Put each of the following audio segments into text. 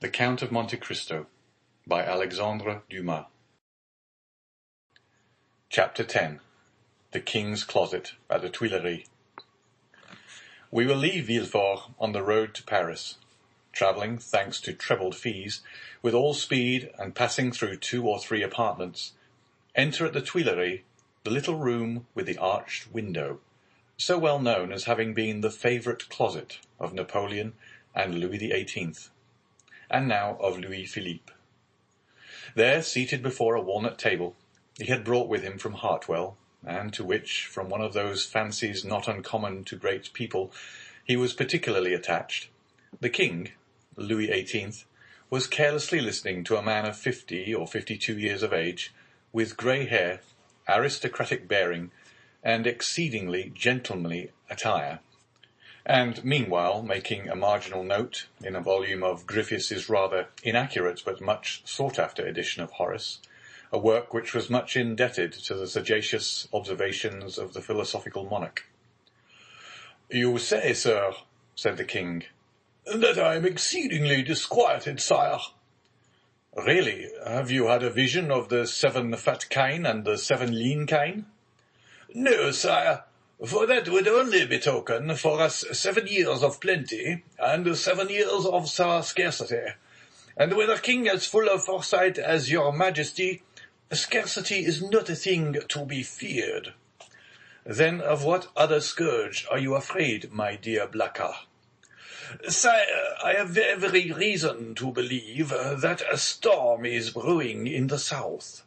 The Count of Monte Cristo by Alexandre Dumas. Chapter 10. The King's Closet at the Tuileries. We will leave Villefort on the road to Paris, travelling, thanks to trebled fees, with all speed and passing through 2 or 3 apartments, enter at the Tuileries the little room with the arched window, so well known as having been the favourite closet of Napoleon and Louis XVIII, and now of Louis-Philippe. There, seated before a walnut table, he had brought with him from Hartwell, and to which, from one of those fancies not uncommon to great people, he was particularly attached, the King, Louis XVIII, was carelessly listening to a man of 50 or 52 years of age, with grey hair, aristocratic bearing, and exceedingly gentlemanly attire, and meanwhile making a marginal note in a volume of Griffiths's rather inaccurate but much sought-after edition of Horace, a work which was much indebted to the sagacious observations of the philosophical monarch. "You say, sir," said the King, "that I am exceedingly disquieted, sire." "Really, have you had a vision of the 7 fat kine and the 7 lean kine?" "No, sire, for that would only betoken for us 7 years of plenty and 7 years of scarcity. And with a king as full of foresight as your majesty, scarcity is not a thing to be feared. Then of what other scourge are you afraid, my dear Blacas?" "Sire, I have every reason to believe that a storm is brewing in the south."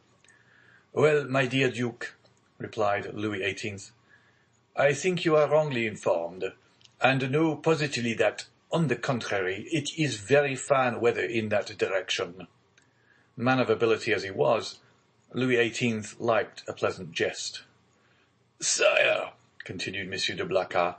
"Well, my dear Duke," replied Louis XVIII, "I think you are wrongly informed, and know positively that, on the contrary, it is very fine weather in that direction." Man of ability as he was, Louis XVIII liked a pleasant jest. "Sire," continued Monsieur de Blacas,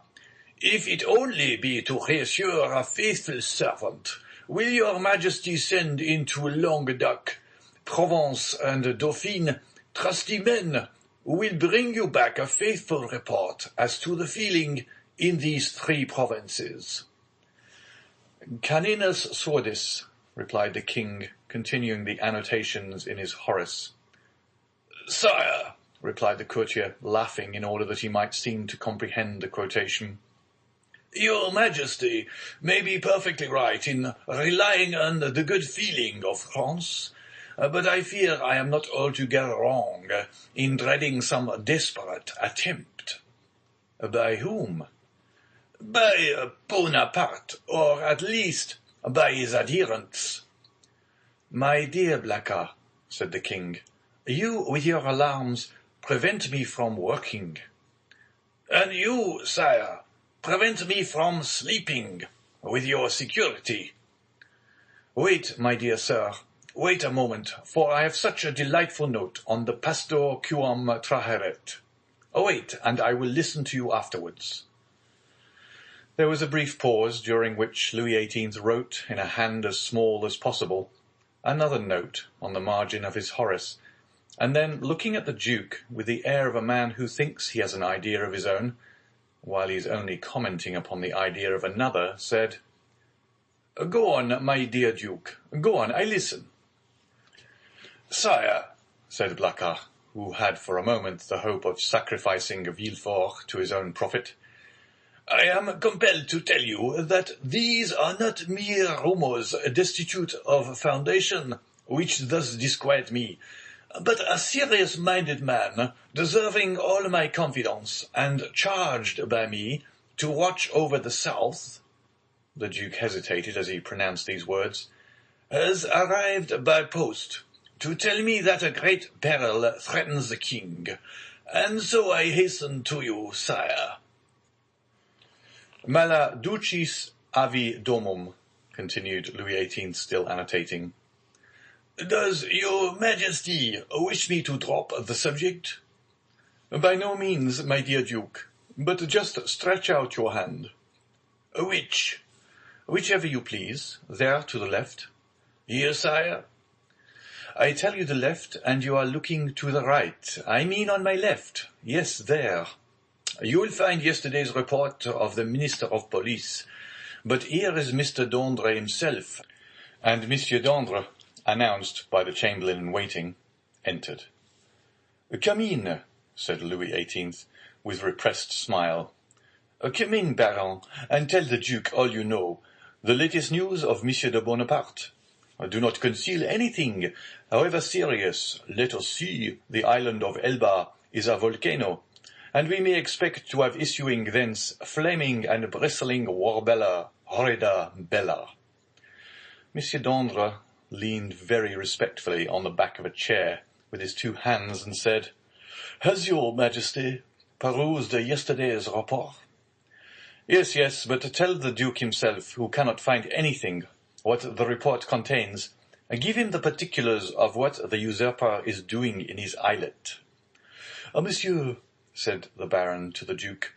"if it only be to reassure a faithful servant, will your majesty send into Languedoc, Provence, and Dauphine trusty men who will bring you back a faithful report as to the feeling in these 3 provinces?" "Caninus sordis," replied the King, continuing the annotations in his Horace. "Sire," replied the courtier, laughing in order that he might seem to comprehend the quotation, "your majesty may be perfectly right in relying on the good feeling of France, but I fear I am not altogether wrong in dreading some desperate attempt." "By whom?" "By Bonaparte, or at least by his adherents." "My dear Blacas," said the King, "you, with your alarms, prevent me from working." "And you, sire, prevent me from sleeping, with your security." "Wait, my dear sir, wait a moment, for I have such a delightful note on the pastor quum traheret. Wait, and I will listen to you afterwards." There was a brief pause, during which Louis XVIII wrote, in a hand as small as possible, another note on the margin of his Horace, and then, looking at the Duke with the air of a man who thinks he has an idea of his own, while he is only commenting upon the idea of another, said, "Go on, my dear Duke, go on, I listen." "Sire," said Blacas, who had for a moment the hope of sacrificing Villefort to his own profit, "I am compelled to tell you that these are not mere rumours destitute of foundation, which thus disquiet me, but a serious-minded man, deserving all my confidence, and charged by me to watch over the south," the Duke hesitated as he pronounced these words, "has arrived by post to tell me that a great peril threatens the king, and so I hasten to you, sire." "Mala ducis avi domum," continued Louis XVIII, still annotating. "Does your majesty wish me to drop the subject?" "By no means, my dear Duke, but just stretch out your hand." "Which?" "Whichever you please, there to the left." "Here, sire." "I tell you the left, and you are looking to the right. I mean on my left. Yes, there. You will find yesterday's report of the Minister of Police, but here is Mr. d'André himself, and Monsieur d'Andre, announced by the chamberlain-in-waiting, entered. "Come in," said Louis XVIII, with repressed smile. "Come in, Baron, and tell the Duke all you know, the latest news of Monsieur de Bonaparte. Do not conceal anything, however serious. Let us see, the island of Elba is a volcano, and we may expect to have issuing thence flaming and bristling warbella, horrida bella." Monsieur d'Andre leaned very respectfully on the back of a chair with his two hands and said, "Has your Majesty perused yesterday's report?" Yes, but tell the Duke himself, who cannot find anything, what the report contains. Give him the particulars of what the usurper is doing in his islet." "Monsieur," said the Baron to the Duke,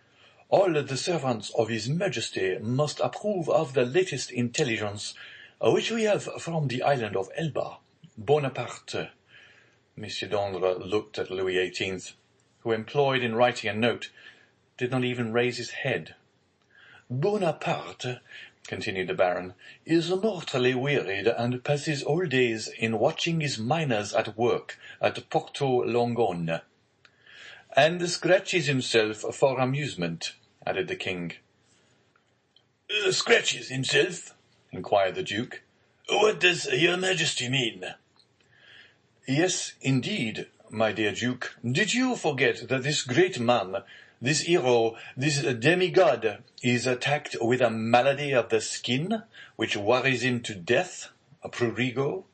"all the servants of His Majesty must approve of the latest intelligence which we have from the island of Elba. Bonaparte." Monsieur d'Andre looked at Louis XVIII, who, employed in writing a note, did not even raise his head. "Bonaparte," continued the Baron, "is mortally wearied and passes all days in watching his miners at work at Porto Longone." "And scratches himself for amusement," added the king. "Scratches himself?" inquired the Duke. "What does your Majesty mean?" "Yes, indeed, my dear Duke. Did you forget that this great man, this hero, this demigod, is attacked with a malady of the skin, which worries him to death, a prurigo?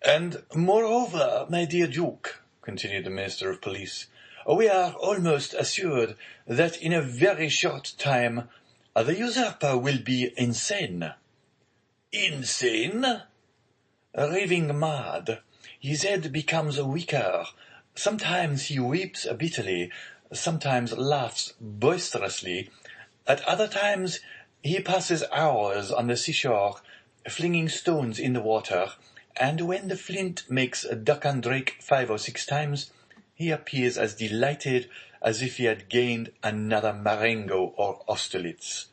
And moreover, my dear Duke," continued the Minister of Police, "we are almost assured that in a very short time the usurper will be insane." "Insane?" "Raving mad. His head becomes weaker. Sometimes he weeps bitterly, sometimes laughs boisterously. At other times he passes hours on the seashore, flinging stones in the water, and when the flint makes duck and drake 5 or 6 times, he appears as delighted as if he had gained another Marengo or Austerlitz.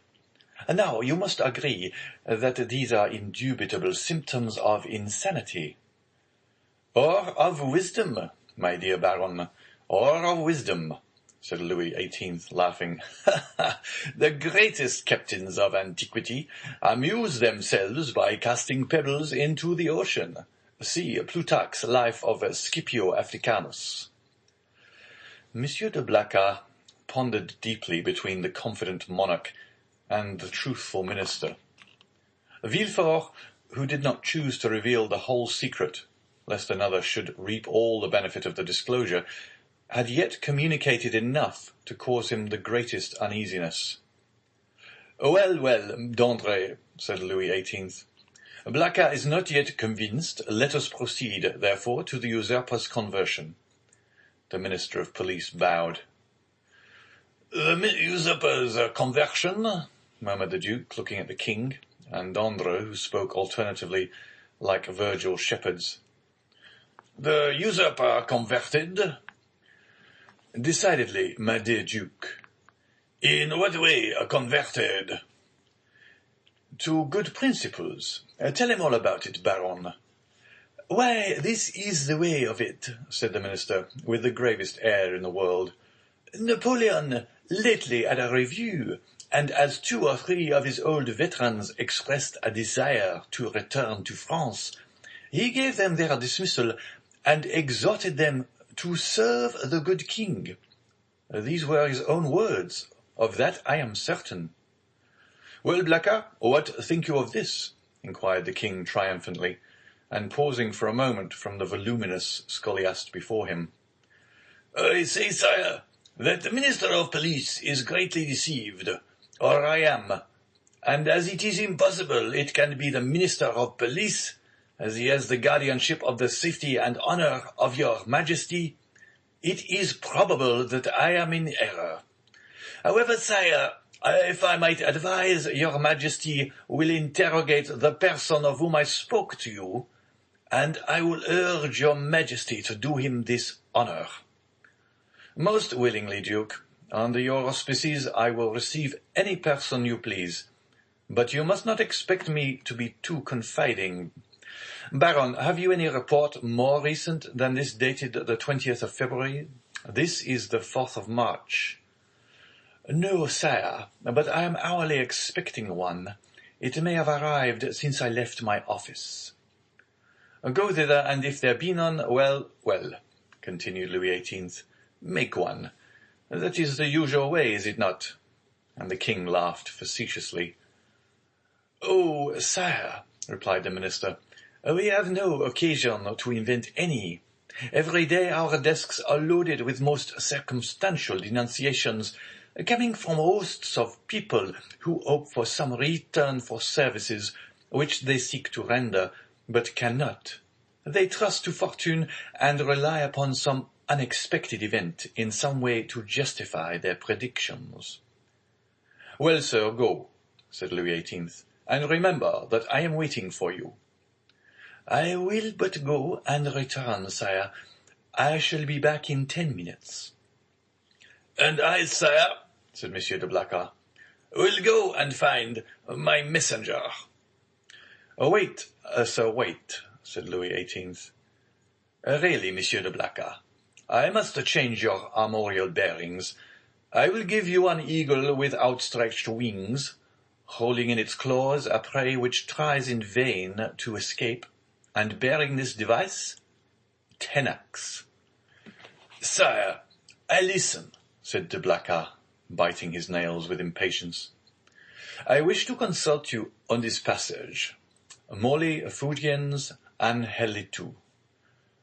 Now, you must agree that these are indubitable symptoms of insanity." "Or of wisdom, my dear Baron, or of wisdom," said Louis XVIII, laughing. "The greatest captains of antiquity amuse themselves by casting pebbles into the ocean. See Plutarch's Life of Scipio Africanus." Monsieur de Blacas pondered deeply between the confident monarch and the truthful minister. Villefort, who did not choose to reveal the whole secret, lest another should reap all the benefit of the disclosure, had yet communicated enough to cause him the greatest uneasiness. "Well, d'Andre," said Louis XVIII, "Blacas is not yet convinced. Let us proceed, therefore, to the usurper's conversion." The Minister of Police bowed. "The usurper's conversion?" murmured the Duke, looking at the king, and d'Andre, who spoke alternatively like Virgil shepherds. "The usurper converted?" "Decidedly, my dear Duke." "In what way converted?" "To good principles. Tell him all about it, Baron." "Why, this is the way of it," said the minister, with the gravest air in the world. "Napoleon lately had a review, and as 2 or 3 of his old veterans expressed a desire to return to France, he gave them their dismissal and exhorted them to serve the good king. These were his own words. Of that I am certain." "Well, Blacas, what think you of this?" inquired the king triumphantly, and pausing for a moment from the voluminous scholiast before him. "I say, sire, that the Minister of Police is greatly deceived, or I am, and as it is impossible it can be the Minister of Police, as he has the guardianship of the safety and honor of your Majesty, it is probable that I am in error. However, sire, if I might advise, your Majesty will interrogate the person of whom I spoke to you, and I will urge your Majesty to do him this honor." "Most willingly, Duke. Under your auspices I will receive any person you please. but you must not expect me to be too confiding. Baron, have you any report more recent than this dated the 20th of February? This is the 4th of March. No, sire, but I am hourly expecting one. It may have arrived since I left my office. Go thither, and if there be none, well, continued Louis XVIII, make one. That is the usual way, is it not? And the king laughed facetiously. Oh, sire, replied the minister, we have no occasion to invent any. Every day our desks are loaded with most circumstantial denunciations, coming from hosts of people who hope for some return for services which they seek to render, but cannot. They trust to fortune and rely upon some unexpected event in some way to justify their predictions. Well, sir, go, said Louis XVIII, and remember that I am waiting for you. I will but go and return, sire. I shall be back in 10 minutes. And I, sire, said Monsieur de Blacas, will go and find my messenger. Wait, sir, wait, said Louis XVIII. Really, Monsieur de Blacas, I must change your armorial bearings. I will give you an eagle with outstretched wings, holding in its claws a prey which tries in vain to escape, and bearing this device, tenax. Sire, I listen, said de Blacas, biting his nails with impatience. I wish to consult you on this passage. Molli fugiens anhelitu.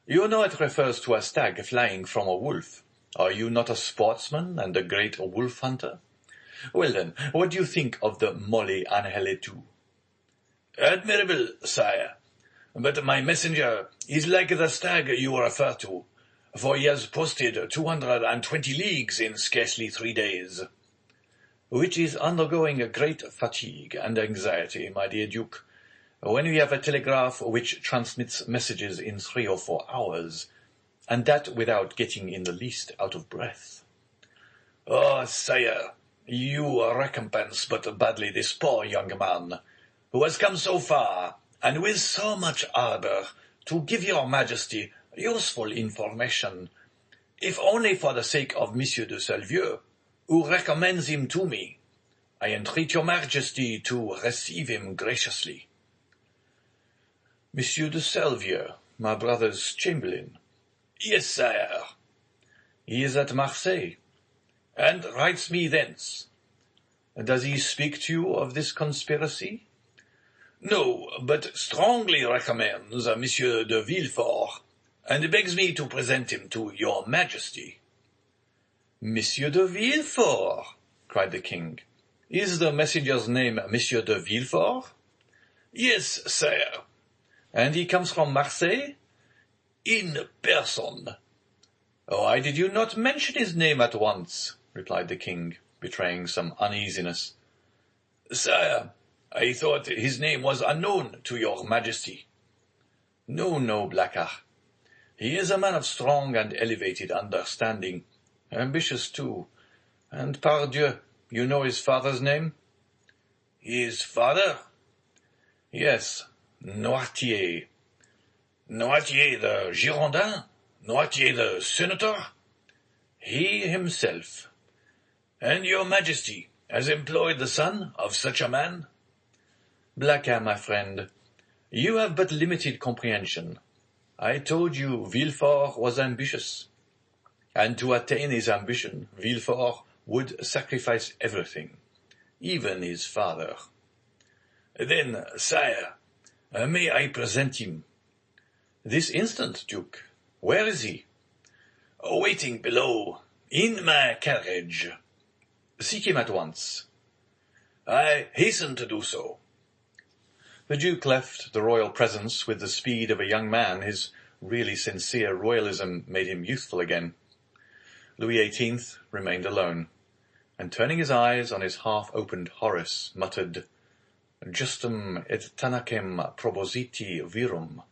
You know it refers to a stag flying from a wolf. Are you not a sportsman and a great wolf hunter? Well then, what do you think of the Molli anhelitu? Admirable, sire. But my messenger is like the stag you refer to, for he has posted 220 leagues in scarcely 3 days. Which is undergoing a great fatigue and anxiety, my dear Duke, when we have a telegraph which transmits messages in 3 or 4 hours, and that without getting in the least out of breath. Oh, sire, you recompense but badly this poor young man, who has come so far, and with so much ardour, to give your majesty useful information, if only for the sake of Monsieur de Salvieux, who recommends him to me. I entreat your majesty to receive him graciously. Monsieur de Salvieux, my brother's chamberlain. Yes, sire. He is at Marseille, and writes me thence. Does he speak to you of this conspiracy? No, but strongly recommends Monsieur de Villefort, and begs me to present him to your majesty. Monsieur de Villefort, cried the king. Is the messenger's name Monsieur de Villefort? Yes, sire. And he comes from Marseille? In person. Why did you not mention his name at once? Replied the king, betraying some uneasiness. Sire, I thought his name was unknown to your majesty. No, Blacas. He is a man of strong and elevated understanding, ambitious too, and pardieu, you know his father's name? His father? Yes, Noirtier. Noirtier the Girondin? Noirtier the senator? He himself. And your majesty has employed the son of such a man? Blacas, my friend, you have but limited comprehension. I told you Villefort was ambitious, and to attain his ambition, Villefort would sacrifice everything, even his father. Then, sire, may I present him? This instant, Duke. Where is he? Waiting below, in my carriage. Seek him at once. I hasten to do so. The Duke left the royal presence with the speed of a young man. His really sincere royalism made him youthful again. Louis XVIII remained alone, and turning his eyes on his half-opened Horace, muttered, Justum et tanacem propositi virum.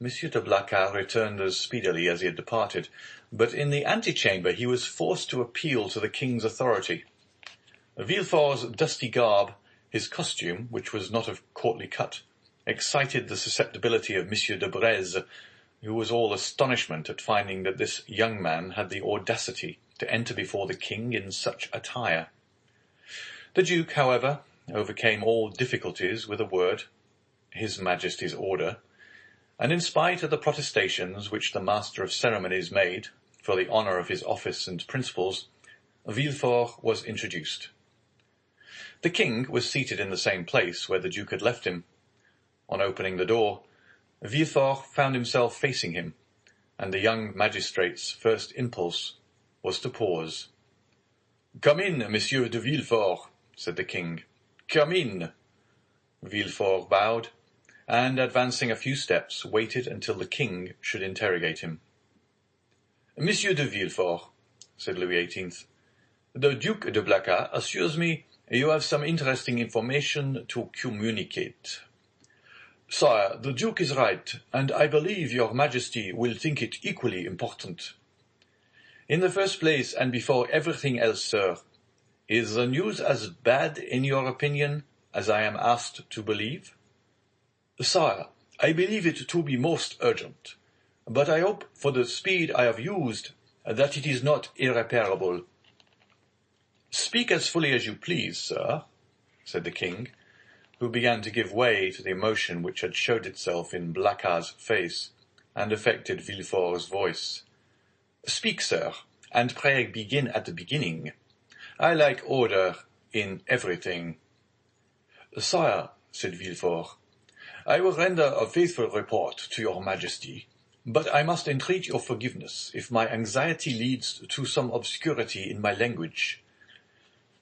Monsieur de Blacas returned as speedily as he had departed, but in the antechamber he was forced to appeal to the king's authority. Villefort's dusty garb His costume, which was not of courtly cut, excited the susceptibility of Monsieur de Breze, who was all astonishment at finding that this young man had the audacity to enter before the king in such attire. The Duke, however, overcame all difficulties with a word, His Majesty's order, and in spite of the protestations which the master of ceremonies made for the honour of his office and principles, Villefort was introduced. The king was seated in the same place where the Duke had left him. On opening the door, Villefort found himself facing him, and the young magistrate's first impulse was to pause. "Come in, Monsieur de Villefort," said the king. "Come in." Villefort bowed, and advancing a few steps, waited until the king should interrogate him. "Monsieur de Villefort," said Louis XVIII, "the Duke de Blacas assures me you have some interesting information to communicate." "Sire, the Duke is right, and I believe your Majesty will think it equally important." "In the first place, and before everything else, sir, is the news as bad, in your opinion, as I am asked to believe?" "Sire, I believe it to be most urgent, but I hope, for the speed I have used, that it is not irreparable." "Speak as fully as you please, sir," said the king, who began to give way to the emotion which had showed itself in Blacas's face, and affected Villefort's voice. "Speak, sir, and pray begin at the beginning. I like order in everything." "Sire," said Villefort, "I will render a faithful report to your Majesty, but I must entreat your forgiveness if my anxiety leads to some obscurity in my language."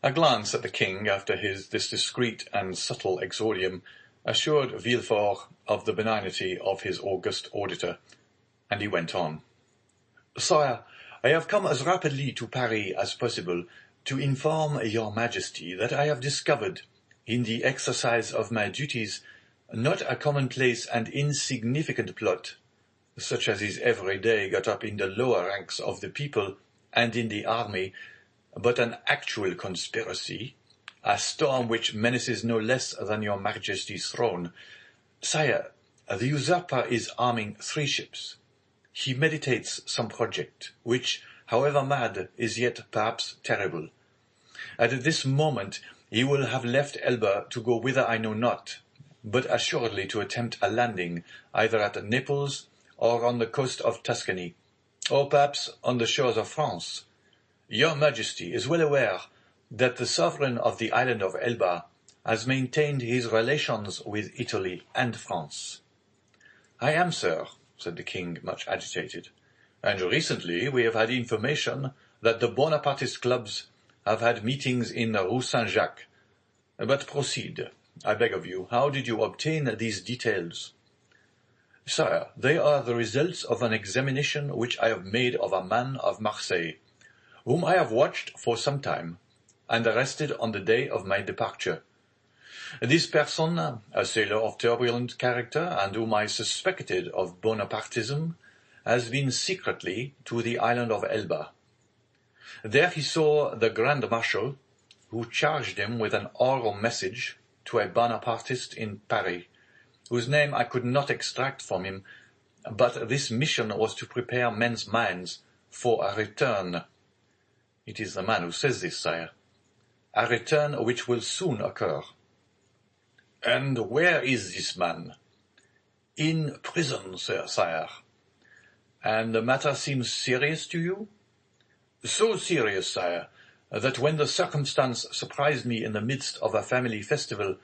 A glance at the king after this discreet and subtle exordium assured Villefort of the benignity of his august auditor, and he went on. "Sire, I have come as rapidly to Paris as possible to inform your Majesty that I have discovered, in the exercise of my duties, not a commonplace and insignificant plot, such as is every day got up in the lower ranks of the people and in the army, but an actual conspiracy, a storm which menaces no less than your Majesty's throne. Sire, the usurper is arming 3 ships. He meditates some project, which, however mad, is yet perhaps terrible. At this moment he will have left Elba to go whither I know not, but assuredly to attempt a landing either at Naples or on the coast of Tuscany, or perhaps on the shores of France. Your Majesty is well aware that the sovereign of the island of Elba has maintained his relations with Italy and France." "I am, sir," said the king, much agitated. "And recently we have had information that the Bonapartist clubs have had meetings in Rue Saint-Jacques. But proceed, I beg of you. How did you obtain these details?" "Sire, they are the results of an examination which I have made of a man of Marseille, whom I have watched for some time, and arrested on the day of my departure. This person, a sailor of turbulent character, and whom I suspected of Bonapartism, has been secretly to the island of Elba. There he saw the Grand Marshal, who charged him with an oral message to a Bonapartist in Paris, whose name I could not extract from him, but this mission was to prepare men's minds for a return. It is the man who says this, sire. A return which will soon occur." "And where is this man?" "In prison, sire." "And the matter seems serious to you?" "So serious, sire, that when the circumstance surprised me in the midst of a family festival,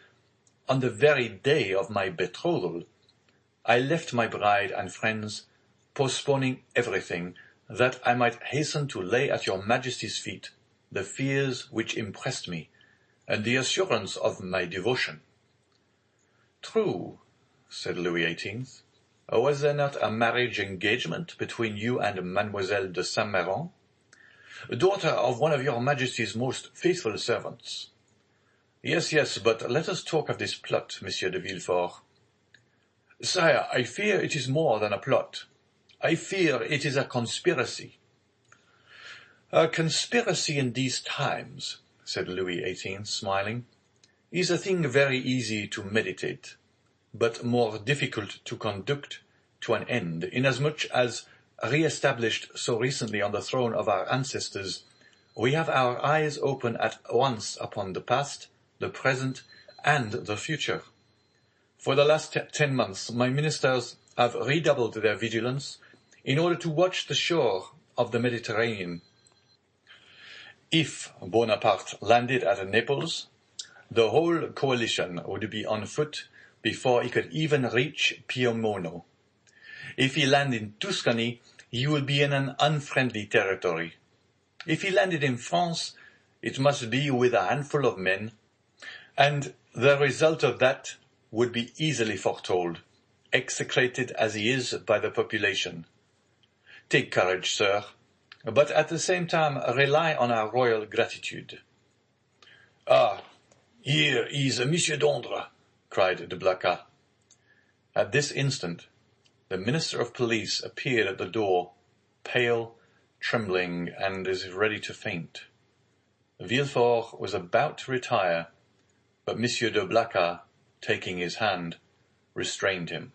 on the very day of my betrothal, I left my bride and friends, postponing everything, that I might hasten to lay at your Majesty's feet the fears which impressed me, and the assurance of my devotion." "True," said Louis XVIII. "Was there not a marriage engagement between you and Mademoiselle de Saint-Méran, daughter of one of your Majesty's most faithful servants?" Yes, but let us talk of this plot, Monsieur de Villefort." "Sire, I fear it is more than a plot. I fear it is a conspiracy." "A conspiracy in these times," said Louis XVIII, smiling, is a thing very easy to meditate, but more difficult to conduct to an end, inasmuch as, re-established so recently on the throne of our ancestors, we have our eyes open at once upon the past, the present, and the future. For the last 10 months, my ministers have redoubled their vigilance in order to watch the shore of the Mediterranean. If Bonaparte landed at Naples, the whole coalition would be on foot before he could even reach Piombino. If he landed in Tuscany, he would be in an unfriendly territory. If he landed in France, it must be with a handful of men, and the result of that would be easily foretold, execrated as he is by the population. Take courage, sir, but at the same time rely on our royal gratitude. Ah, here is Monsieur d'Andre, cried de Blacas. At this instant, the Minister of Police appeared at the door, pale, trembling, and as if ready to faint. Villefort was about to retire, but Monsieur de Blacas, taking his hand, restrained him.